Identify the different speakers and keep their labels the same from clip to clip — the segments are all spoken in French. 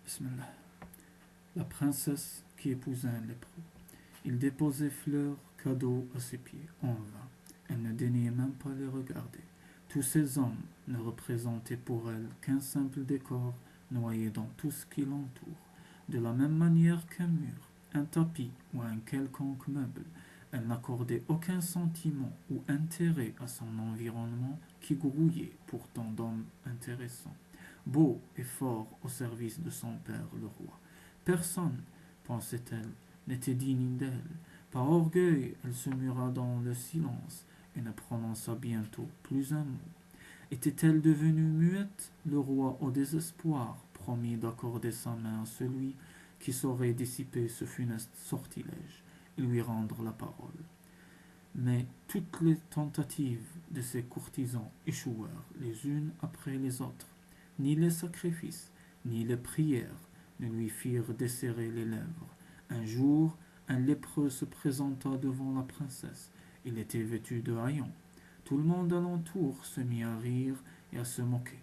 Speaker 1: Bismillah. La princesse qui épousa un lépreux. Il déposait fleurs, cadeaux à ses pieds, en vain. Elle ne daignait même pas les regarder. Tous ces hommes ne représentaient pour elle qu'un simple décor noyé dans tout ce qui l'entoure. De la même manière qu'un mur, un tapis ou un quelconque meuble, elle n'accordait aucun sentiment ou intérêt à son environnement qui grouillait pourtant d'hommes intéressants, beau et fort au service de son père le roi. Personne, pensait-elle, n'était digne d'elle. Par orgueil, elle se mura dans le silence et ne prononça bientôt plus un mot. Était-elle devenue muette? Le roi, au désespoir, promit d'accorder sa main à celui qui saurait dissiper ce funeste sortilège et lui rendre la parole. Mais toutes les tentatives de ces courtisans échouèrent les unes après les autres. Ni les sacrifices, ni les prières ne lui firent desserrer les lèvres. Un jour, un lépreux se présenta devant la princesse. Il était vêtu de haillons. Tout le monde alentour se mit à rire et à se moquer.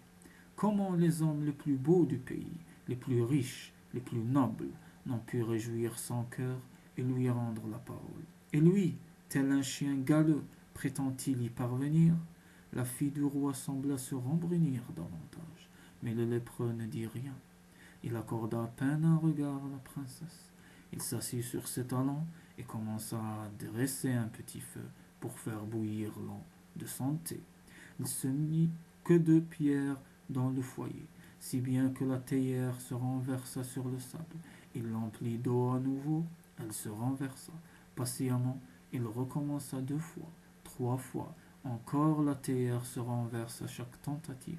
Speaker 1: Comment les hommes les plus beaux du pays, les plus riches, les plus nobles, n'ont pu réjouir son cœur et lui rendre la parole. Et lui, tel un chien galeux, prétend-il y parvenir? La fille du roi sembla se rembrunir davantage, mais le lépreux ne dit rien. Il accorda à peine un regard à la princesse. Il s'assit sur ses talons et commença à dresser un petit feu pour faire bouillir l'eau de son thé. Il se mit que de pierres dans le foyer, si bien que la théière se renversa sur le sable. Il l'emplit d'eau à nouveau, elle se renversa. Patiemment, il recommença 2 fois, 3 fois. Encore la théière se renverse à chaque tentative.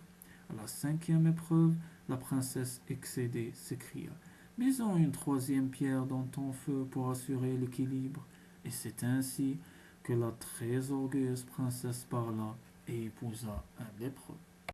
Speaker 1: À la 5e épreuve, la princesse excédée s'écria: Mets-en une 3e pierre dans ton feu pour assurer l'équilibre. Et c'est ainsi que la très orgueilleuse princesse parla et épousa un lépreux.